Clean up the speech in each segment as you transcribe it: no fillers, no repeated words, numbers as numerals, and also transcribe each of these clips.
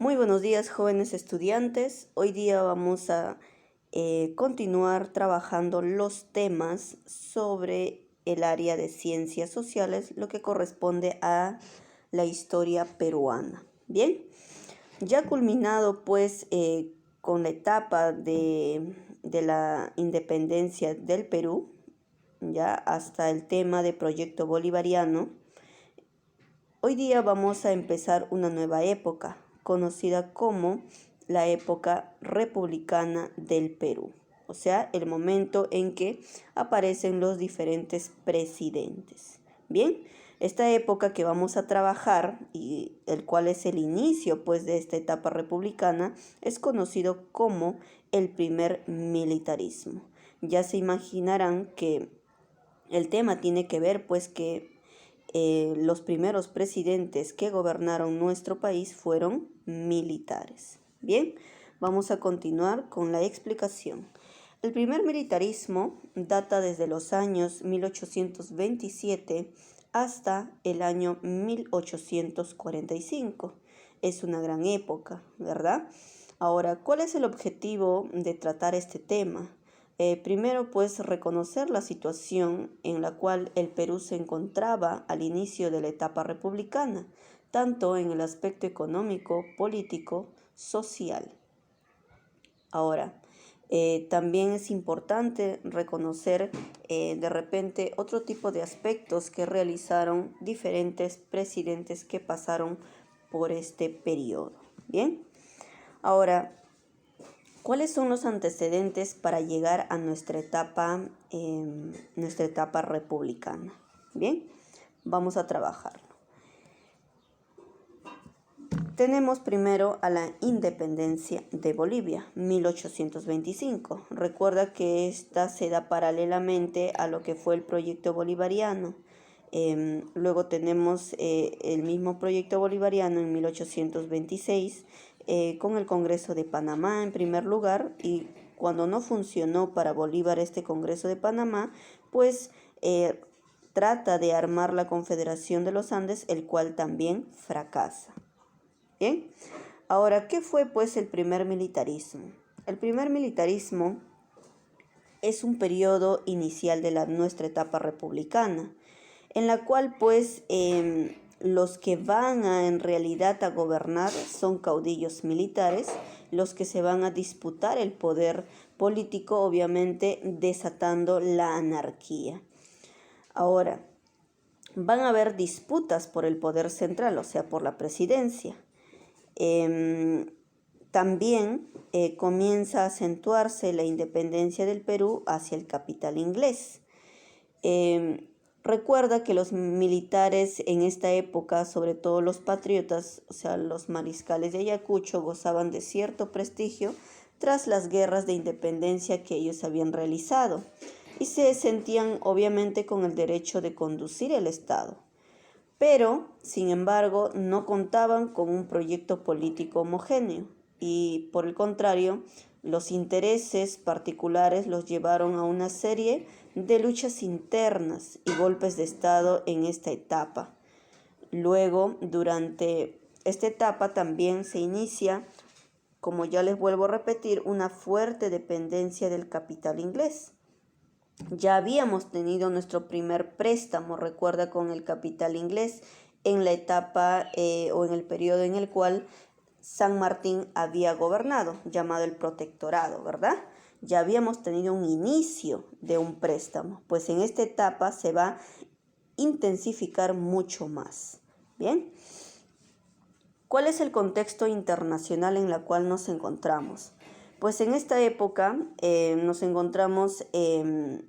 Muy buenos días, jóvenes estudiantes. Hoy día vamos a continuar trabajando los temas sobre el área de ciencias sociales, lo que corresponde a la historia peruana. Bien, ya culminado pues con la etapa de la independencia del Perú, ya hasta el tema de proyecto bolivariano. Hoy día vamos a empezar una nueva época, conocida como la época republicana del Perú, o sea, el momento en que aparecen los diferentes presidentes. Bien, esta época que vamos a trabajar y el cual es el inicio pues de esta etapa republicana es conocido como el primer militarismo. Ya se imaginarán que el tema tiene que ver pues que los primeros presidentes que gobernaron nuestro país fueron militares. Bien, vamos a continuar con la explicación. El primer militarismo data desde los años 1827 hasta el año 1845. Es una gran época, ¿verdad? Ahora, ¿cuál es el objetivo de tratar este tema? Primero, pues, reconocer la situación en la cual el Perú se encontraba al inicio de la etapa republicana, tanto en el aspecto económico, político, social. Ahora, también es importante reconocer de repente otro tipo de aspectos que realizaron diferentes presidentes que pasaron por este periodo. Bien, ahora, ¿cuáles son los antecedentes para llegar a nuestra etapa republicana? Bien, vamos a trabajarlo. Tenemos primero a la independencia de Bolivia, 1825. Recuerda que esta se da paralelamente a lo que fue el proyecto bolivariano. Luego tenemos el mismo proyecto bolivariano en 1826 con el Congreso de Panamá en primer lugar, y cuando no funcionó para Bolívar este Congreso de Panamá, pues trata de armar la Confederación de los Andes, el cual también fracasa. Bien, ahora, ¿qué fue pues el primer militarismo? El primer militarismo es un periodo inicial de nuestra etapa republicana, en la cual pues los que van en realidad a gobernar son caudillos militares, los que se van a disputar el poder político, obviamente desatando la anarquía. Ahora, van a haber disputas por el poder central, o sea, por la presidencia. También comienza a acentuarse la independencia del Perú hacia el capital inglés. Recuerda que los militares en esta época, sobre todo los patriotas, o sea, los mariscales de Ayacucho, gozaban de cierto prestigio tras las guerras de independencia que ellos habían realizado y se sentían obviamente con el derecho de conducir el Estado. Pero, sin embargo, no contaban con un proyecto político homogéneo y, por el contrario, los intereses particulares los llevaron a una serie de luchas internas y golpes de Estado en esta etapa. Luego, durante esta etapa también se inicia, como ya les vuelvo a repetir, una fuerte dependencia del capital inglés. Ya habíamos tenido nuestro primer préstamo, recuerda, con el capital inglés en la etapa o en el periodo en el cual San Martín había gobernado, llamado el protectorado, ¿verdad? Ya habíamos tenido un inicio de un préstamo, pues en esta etapa se va a intensificar mucho más. Bien, ¿cuál es el contexto internacional en el cual nos encontramos? Pues en esta época nos encontramos en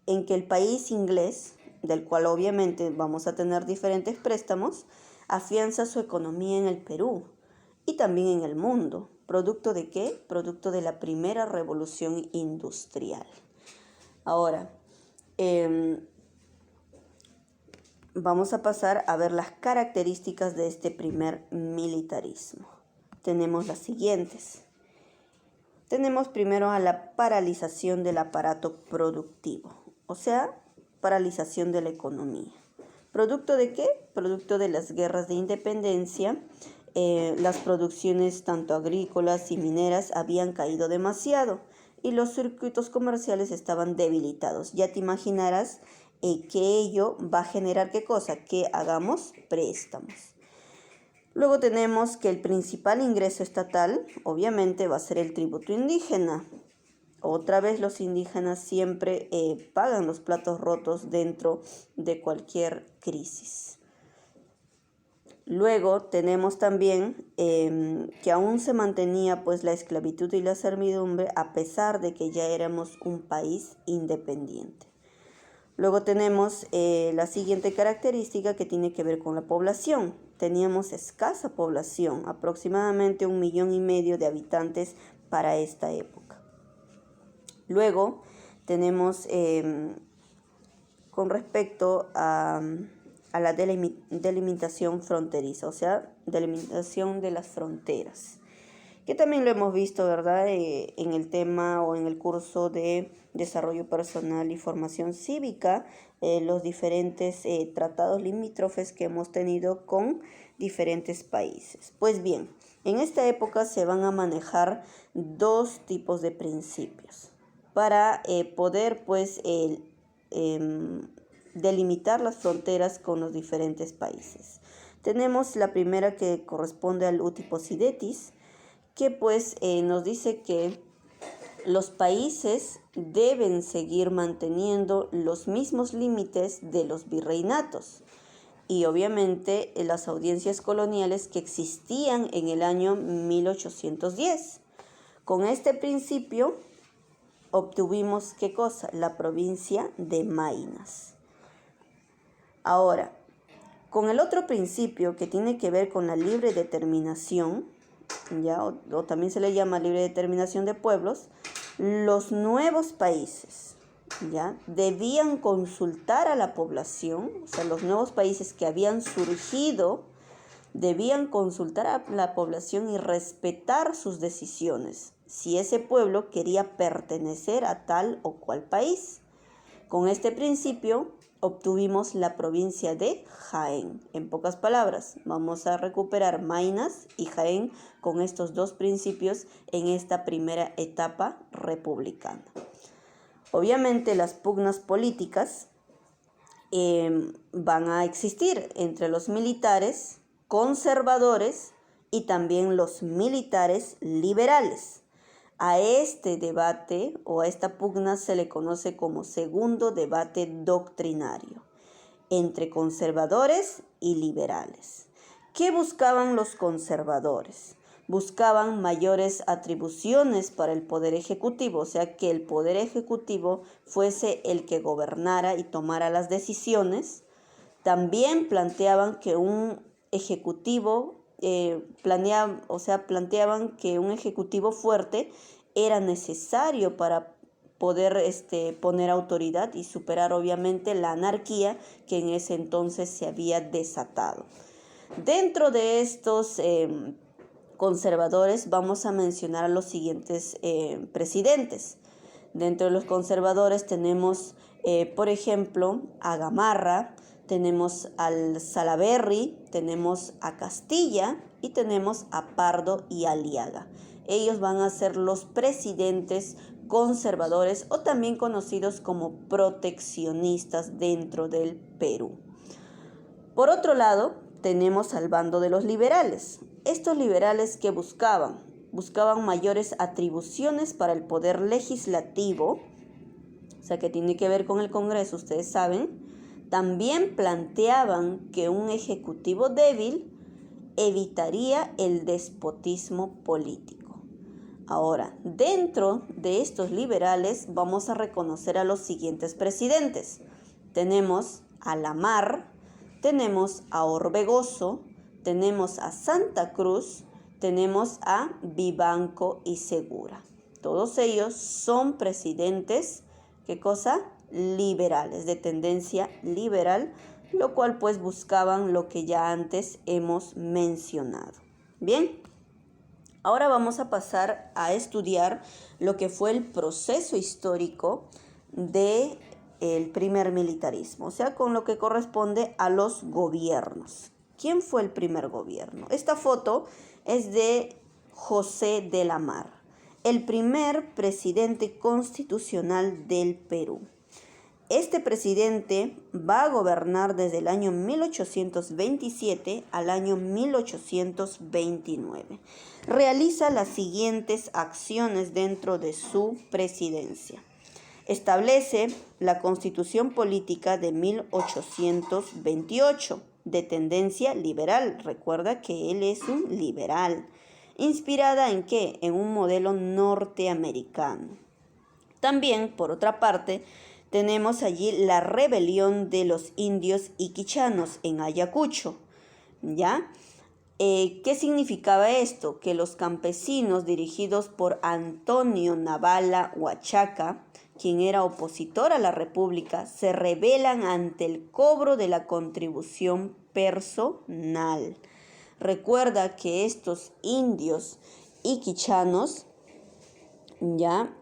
que el país inglés, del cual obviamente vamos a tener diferentes préstamos, afianza su economía en el Perú y también en el mundo. ¿Producto de qué? Producto de la primera revolución industrial. Ahora, vamos a pasar a ver las características de este primer militarismo. Tenemos las siguientes. Tenemos primero a la paralización del aparato productivo, o sea, paralización de la economía. ¿Producto de qué? Producto de las guerras de independencia las producciones tanto agrícolas y mineras habían caído demasiado y los circuitos comerciales estaban debilitados. Ya te imaginarás que ello va a generar ¿qué cosa? Que hagamos préstamos. Luego tenemos que el principal ingreso estatal, obviamente, va a ser el tributo indígena. Otra vez los indígenas siempre pagan los platos rotos dentro de cualquier crisis. Luego tenemos también que aún se mantenía pues la esclavitud y la servidumbre a pesar de que ya éramos un país independiente. Luego tenemos la siguiente característica que tiene que ver con la población. Teníamos escasa población, aproximadamente 1,5 millones de habitantes para esta época. Luego tenemos con respecto a la delimitación fronteriza, o sea, delimitación de las fronteras, que también lo hemos visto, ¿verdad? En el tema o en el curso de desarrollo personal y formación cívica, los diferentes tratados limítrofes que hemos tenido con diferentes países. Pues bien, en esta época se van a manejar 2 tipos de principios para poder pues delimitar las fronteras con los diferentes países. Tenemos la primera que corresponde al uti possidetis, que pues nos dice que los países deben seguir manteniendo los mismos límites de los virreinatos y obviamente las audiencias coloniales que existían en el año 1810. Con este principio obtuvimos ¿qué cosa? La provincia de Maynas. Ahora, con el otro principio que tiene que ver con la libre determinación, ¿ya? O también se le llama libre determinación de pueblos, los nuevos países, ¿ya? Debían consultar a la población, o sea, los nuevos países que habían surgido debían consultar a la población y respetar sus decisiones, si ese pueblo quería pertenecer a tal o cual país. Con este principio obtuvimos la provincia de Jaén. En pocas palabras, vamos a recuperar Maynas y Jaén con estos 2 principios en esta primera etapa republicana. Obviamente las pugnas políticas van a existir entre los militares conservadores y también los militares liberales. A este debate o a esta pugna se le conoce como segundo debate doctrinario entre conservadores y liberales. ¿Qué buscaban los conservadores? Buscaban mayores atribuciones para el poder ejecutivo, o sea, que el poder ejecutivo fuese el que gobernara y tomara las decisiones. También planteaban que un ejecutivo planteaban que un ejecutivo fuerte era necesario para poder poner autoridad y superar obviamente la anarquía que en ese entonces se había desatado. Dentro de estos conservadores vamos a mencionar a los siguientes presidentes. Dentro de los conservadores tenemos, por ejemplo, a Gamarra, tenemos al Salaberry, tenemos a Castilla y tenemos a Pardo y Aliaga. Ellos van a ser los presidentes conservadores o también conocidos como proteccionistas dentro del Perú. Por otro lado, tenemos al bando de los liberales. Estos liberales que buscaban mayores atribuciones para el poder legislativo, o sea que tiene que ver con el Congreso, ustedes saben. También planteaban que un ejecutivo débil evitaría el despotismo político. Ahora, dentro de estos liberales vamos a reconocer a los siguientes presidentes. Tenemos a Lamar, tenemos a Orbegoso, tenemos a Santa Cruz, tenemos a Vivanco y Segura. Todos ellos son presidentes, ¿qué cosa? Liberales, de tendencia liberal, lo cual pues buscaban lo que ya antes hemos mencionado. Bien, ahora vamos a pasar a estudiar lo que fue el proceso histórico del primer militarismo, o sea, con lo que corresponde a los gobiernos. ¿Quién fue el primer gobierno? Esta foto es de José de la Mar, el primer presidente constitucional del Perú. Este presidente va a gobernar desde el año 1827 al año 1829. Realiza las siguientes acciones dentro de su presidencia. Establece la Constitución Política de 1828, de tendencia liberal. Recuerda que él es un liberal. ¿Inspirada en qué? En un modelo norteamericano. También, por otra parte, tenemos allí la rebelión de los indios iquichanos en Ayacucho, ¿ya? ¿Qué significaba esto? Que los campesinos dirigidos por Antonio Navala Huachaca, quien era opositor a la República, se rebelan ante el cobro de la contribución personal. Recuerda que estos indios iquichanos, ¿ya?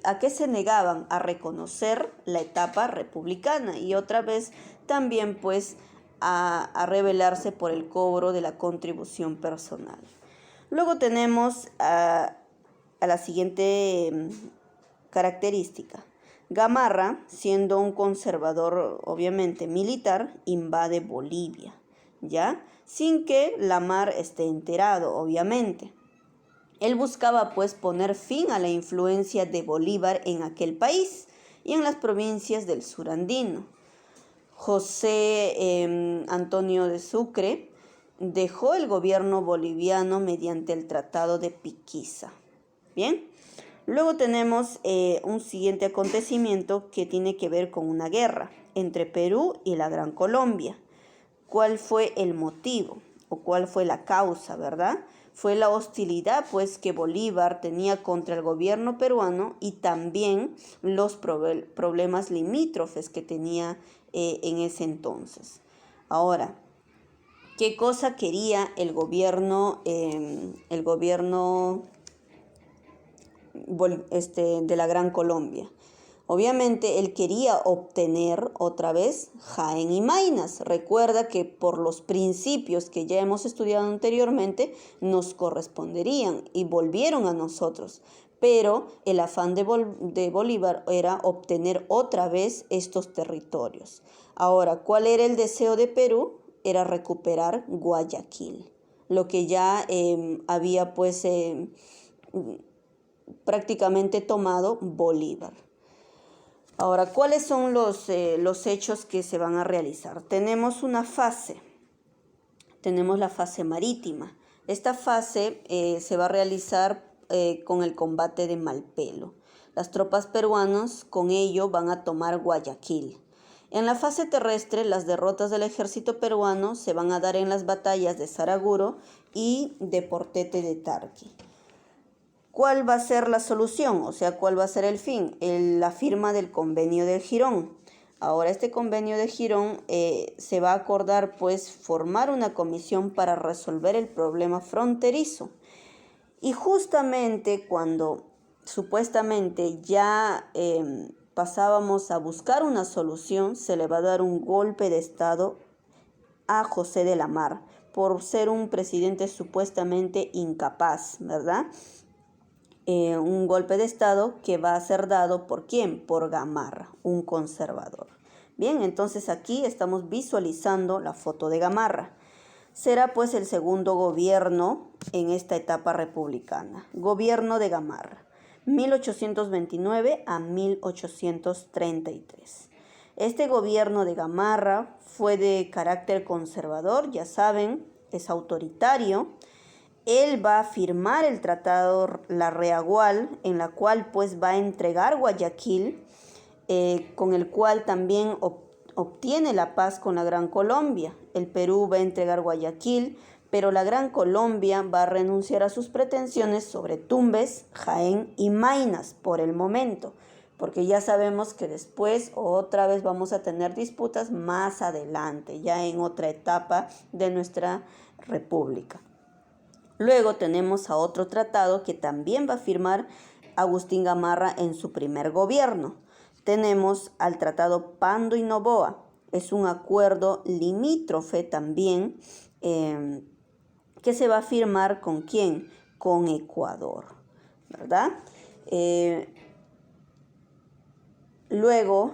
¿A qué se negaban? A reconocer la etapa republicana y otra vez también pues a rebelarse por el cobro de la contribución personal. Luego tenemos a la siguiente característica. Gamarra, siendo un conservador obviamente militar, invade Bolivia, ¿ya? Sin que Lamar esté enterado, obviamente. Él buscaba pues poner fin a la influencia de Bolívar en aquel país y en las provincias del sur andino. José Antonio de Sucre dejó el gobierno boliviano mediante el Tratado de Piquiza. Bien, luego tenemos un siguiente acontecimiento que tiene que ver con una guerra entre Perú y la Gran Colombia. ¿Cuál fue el motivo o cuál fue la causa, verdad? Fue la hostilidad pues que Bolívar tenía contra el gobierno peruano y también los problemas limítrofes que tenía en ese entonces. Ahora, ¿qué cosa quería el gobierno de la Gran Colombia? Obviamente él quería obtener otra vez Jaén y Maynas. Recuerda que por los principios que ya hemos estudiado anteriormente nos corresponderían y volvieron a nosotros. Pero el afán de Bolívar era obtener otra vez estos territorios. Ahora, ¿cuál era el deseo de Perú? Era recuperar Guayaquil, lo que ya había pues prácticamente tomado Bolívar. Ahora, ¿cuáles son los hechos que se van a realizar? Tenemos una fase, tenemos la fase marítima. Esta fase se va a realizar con el combate de Malpelo. Las tropas peruanas con ello van a tomar Guayaquil. En la fase terrestre, las derrotas del ejército peruano se van a dar en las batallas de Saraguro y de Portete de Tarqui. ¿Cuál va a ser la solución? O sea, ¿cuál va a ser el fin? La firma del Convenio de Girón. Ahora, este Convenio de Girón se va a acordar, pues, formar una comisión para resolver el problema fronterizo. Y justamente cuando supuestamente ya pasábamos a buscar una solución, se le va a dar un golpe de Estado a José de la Mar por ser un presidente supuestamente incapaz, ¿verdad? Un golpe de Estado que va a ser dado ¿por quién? Por Gamarra, un conservador. Bien, entonces aquí estamos visualizando la foto de Gamarra. Será pues el segundo gobierno en esta etapa republicana. Gobierno de Gamarra, 1829 a 1833. Este gobierno de Gamarra fue de carácter conservador, ya saben, es autoritario. Él va a firmar el tratado La Reagual, en la cual pues va a entregar Guayaquil, con el cual también obtiene la paz con la Gran Colombia. El Perú va a entregar Guayaquil, pero la Gran Colombia va a renunciar a sus pretensiones sobre Tumbes, Jaén y Maynas por el momento, porque ya sabemos que después otra vez vamos a tener disputas más adelante, ya en otra etapa de nuestra república. Luego tenemos a otro tratado que también va a firmar Agustín Gamarra en su primer gobierno. Tenemos al Tratado Pando y Noboa, es un acuerdo limítrofe también que se va a firmar ¿con quién? Con Ecuador, ¿verdad? Luego,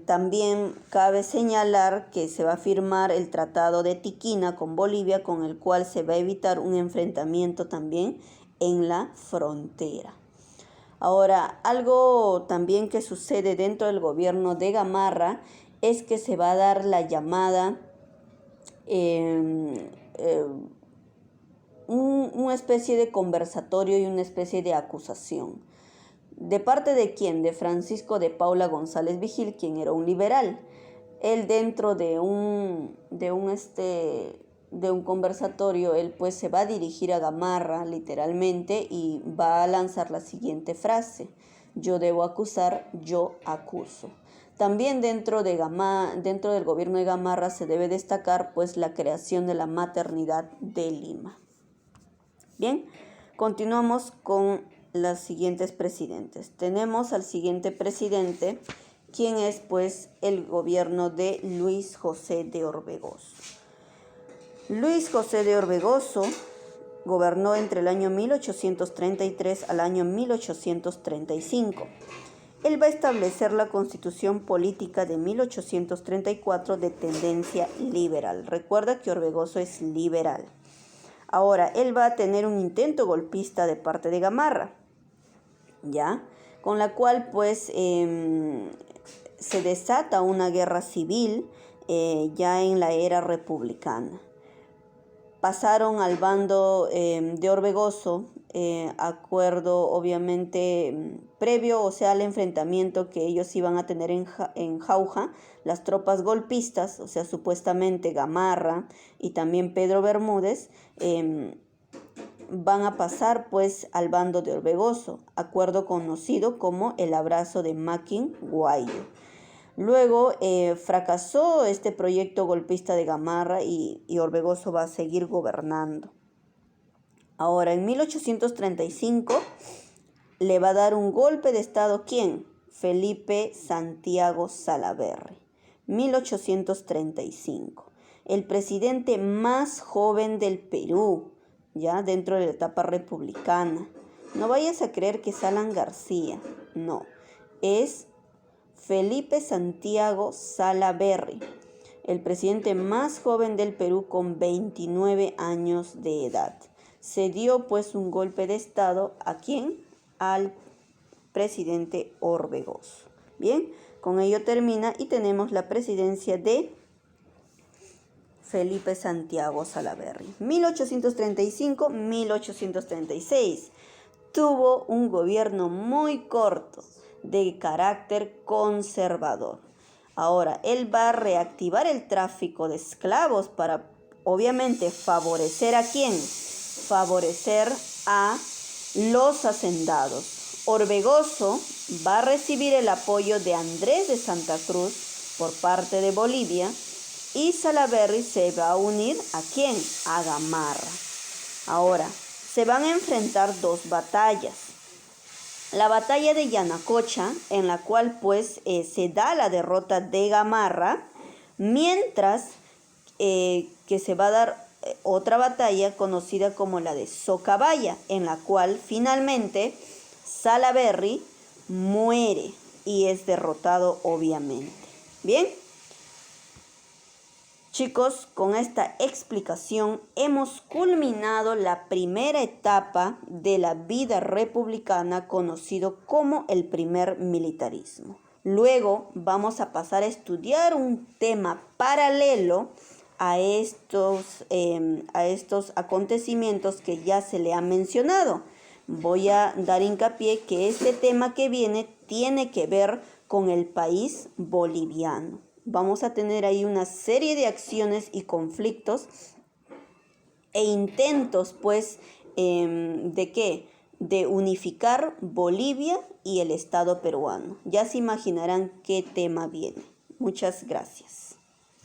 también cabe señalar que se va a firmar el Tratado de Tiquina con Bolivia, con el cual se va a evitar un enfrentamiento también en la frontera. Ahora, algo también que sucede dentro del gobierno de Gamarra es que se va a dar la llamada, una especie de conversatorio y una especie de acusación. ¿De parte de quién? De Francisco de Paula González Vigil, quien era un liberal. Él dentro de un conversatorio, él pues se va a dirigir a Gamarra literalmente y va a lanzar la siguiente frase: yo debo acusar, yo acuso. También dentro del gobierno de Gamarra se debe destacar pues la creación de la maternidad de Lima. Bien, continuamos con los siguientes presidentes. Tenemos al siguiente presidente, quien es pues el gobierno de Luis José de Orbegoso. Luis José de Orbegoso gobernó entre el año 1833 al año 1835. Él va a establecer la Constitución Política de 1834 de tendencia liberal. Recuerda que Orbegoso es liberal. Ahora, él va a tener un intento golpista de parte de Gamarra, ¿ya? Con la cual pues se desata una guerra civil ya en la era republicana. Pasaron al bando de Orbegoso, acuerdo obviamente previo, o sea, al enfrentamiento que ellos iban a tener en Jauja, las tropas golpistas, o sea, supuestamente Gamarra y también Pedro Bermúdez, van a pasar pues al bando de Orbegoso, acuerdo conocido como el abrazo de Maquin-Guayo. Luego fracasó este proyecto golpista de Gamarra y Orbegoso va a seguir gobernando. Ahora, en 1835 le va a dar un golpe de estado, ¿quién? Felipe Santiago Salaverry. 1835. El presidente más joven del Perú, ya dentro de la etapa republicana. No vayas a creer que es Alan García, no, es Felipe Santiago Salaverry, el presidente más joven del Perú con 29 años de edad. Se dio pues un golpe de estado, ¿a quién? Al presidente Orbegoso. Bien, con ello termina y tenemos la presidencia de Felipe Santiago Salaverry. 1835-1836. Tuvo un gobierno muy corto, de carácter conservador. Ahora, él va a reactivar el tráfico de esclavos para, obviamente, ¿favorecer a quién? Favorecer a los hacendados. Orbegoso va a recibir el apoyo de Andrés de Santa Cruz por parte de Bolivia y Salaverry se va a unir ¿a quién? A Gamarra. Ahora, se van a enfrentar dos batallas. La batalla de Yanacocha, en la cual pues se da la derrota de Gamarra, mientras que se va a dar otra batalla conocida como la de Socabaya, en la cual finalmente Salaverry muere y es derrotado obviamente. Bien, chicos, con esta explicación hemos culminado la primera etapa de la vida republicana, conocido como el primer militarismo. Luego vamos a pasar a estudiar un tema paralelo a estos acontecimientos que ya se le ha mencionado. Voy a dar hincapié que este tema que viene tiene que ver con el país boliviano. Vamos a tener ahí una serie de acciones y conflictos e intentos, pues, ¿de qué? De unificar Bolivia y el Estado peruano. Ya se imaginarán qué tema viene. Muchas gracias.